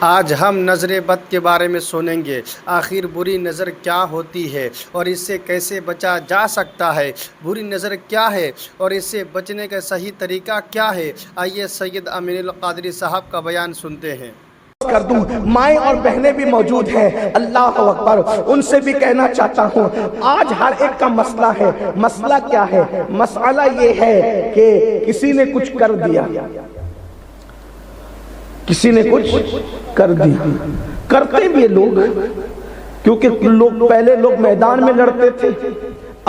آج ہم نظر بد کے بارے میں سنیں گے۔ آخر بری نظر کیا ہوتی ہے اور اس سے کیسے بچا جا سکتا ہے؟ بری نظر کیا ہے اور اس سے بچنے کا صحیح طریقہ کیا ہے؟ آئیے سید امین القادری صاحب کا بیان سنتے ہیں۔ کر دوں، مائیں اور بہنیں بھی موجود ہیں، اللہ اکبر، ان سے بھی کہنا چاہتا ہوں آج ہر ایک کا مسئلہ ہے۔ مسئلہ کیا ہے؟ مسئلہ یہ ہے کہ کسی نے کچھ کر دیا، کسی نے کچھ کر دیا، کرتے بھی لوگ، کیونکہ پہلے لوگ میدان میں لڑتے تھے،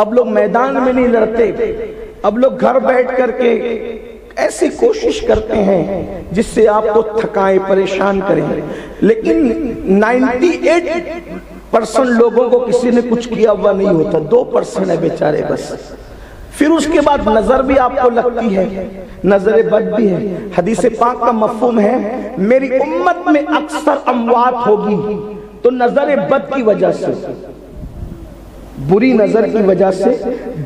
اب لوگ میدان میں نہیں لڑتے، اب لوگ گھر بیٹھ کر کے ایسی کوشش کرتے ہیں جس سے آپ کو تھکائیں، پریشان کریں، لیکن 98% لوگوں کو کسی نے کچھ کیا ہوا نہیں ہوتا، 2% ہے بیچارے بس۔ پھر اس کے بعد نظر بھی آپ کو لگتی ہے، نظر بد بھی ہے۔ حدیث پاک کا مفہوم ہے میری امت میں اکثر اموات ہوگی تو نظر بد کی وجہ سے، بری نظر کی وجہ سے۔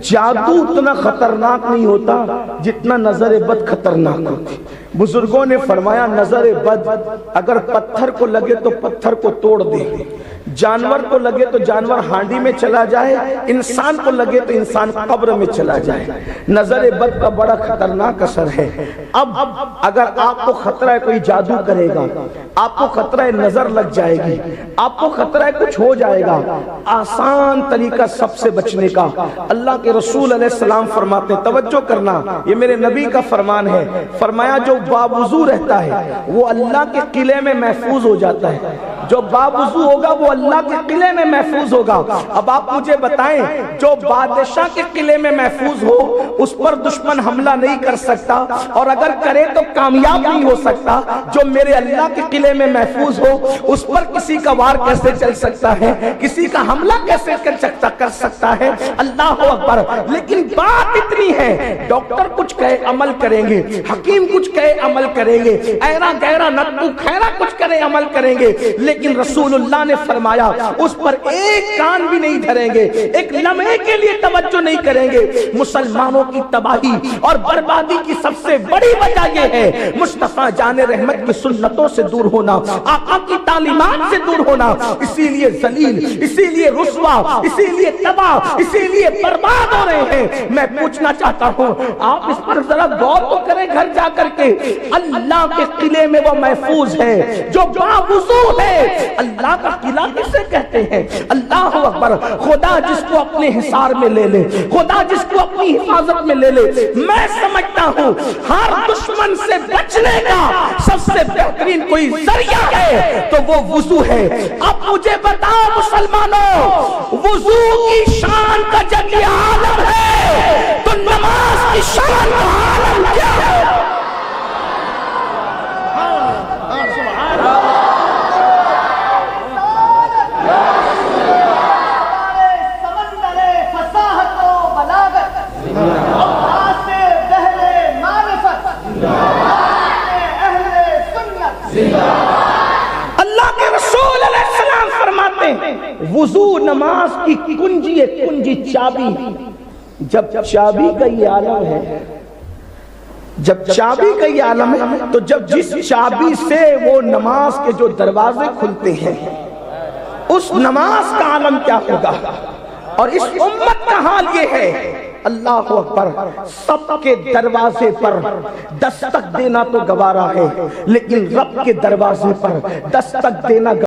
جادو اتنا خطرناک نہیں ہوتا جتنا نظر بد خطرناک ہوتی۔ بزرگوں نے فرمایا نظر بد اگر پتھر کو لگے تو پتھر کو توڑ دے، جانور کو لگے تو جانور ہانڈی میں چلا جائے، انسان کو لگے تو انسان قبر میں چلا جائے۔ نظر بد کا بڑا خطرناک اثر ہے۔ اب اگر آپ کو خطرہ ہے کوئی جادو کرے گا، آپ کو خطرہ ہے نظر لگ جائے گی، آپ کو خطرہ ہے کچھ ہو جائے گا، آسان طریقہ سب سے بچنے کا اللہ کے رسول علیہ السلام فرماتے ہیں، توجہ کرنا، یہ میرے نبی کا فرمان ہے، فرمایا جو باوضو رہتا ہے وہ اللہ کے قلعے میں محفوظ ہو جاتا ہے، جو باوضو ہوگا وہ اللہ کے قلعے میں محفوظ ہوگا۔ اب آپ مجھے بتائیں جو بادشاہ کے قلعے میں محفوظ ہو اس پر دشمن حملہ نہیں کر سکتا، اور اگر کرے تو کامیاب نہیں ہو سکتا، جو میرے اللہ کے قلعے میں محفوظ ہو اس پر کسی کا وار کیسے چل سکتا ہے، کسی کا حملہ کیسے کر سکتا ہے؟ اللہ اکبر۔ لیکن بات اتنی ہے ڈاکٹر کچھ کہے عمل کریں گے، حکیم کچھ کہے عمل کریں گے، ایرا گہرا نتو خیرا کچھ کرے عمل کریں گے، لیکن رسول اللہ نے فرمایا اس پر ایک کان بھی نہیں دھریں گے، ایک لمحے کے لیے توجہ نہیں کریں گے۔ مسلمانوں کی تباہی اور بربادی کی سب سے بڑی وجہ یہ ہے مصطفیٰ جان رحمت کی سنتوں سے دور ہونا، آقا کی تعلیمات سے دور ہونا، اسی لیے ذلیل، اسی لیے رسوا، اسی لیے تباہ، اسی لیے برباد ہو رہے ہیں۔ میں پوچھنا چاہتا ہوں آپ اس پر ذرا غور تو کریں گھر جا کر کے، اللہ کے قلعے میں وہ محفوظ ہے جو باوضو ہے۔ اللہ کا قلعہ کسے کہتے ہیں؟ اللہ اکبر۔ خدا جس کو اپنے حصار میں لے لے، خدا جس کو اپنی حفاظت میں لے لے، میں سمجھتا ہوں ہر دشمن سے بچنے کا سب سے بہترین کوئی ذریعہ ہے تو وہ وضو ہے۔ اب مجھے بتاؤ مسلمانوں، وضو کی شان کا جب یہ عالم ہے تو نماز کی شان کا عالم کیا ہے؟ اللہ کے رسول علیہ السلام فرماتے ہیں وضو نماز کی کنجی ہے، کنجی، چابی۔ جب چابی کا یہ عالم ہے، جب چابی کا یہ عالم ہے تو جب جس چابی سے وہ نماز کے جو دروازے کھلتے ہیں اس نماز کا عالم کیا ہوگا؟ اور اس امت کا حال یہ ہے، اللہ اکبر، سب کے دروازے پر دستک دینا تو گوارا ہے لیکن رب کے دروازے پر دستک دینا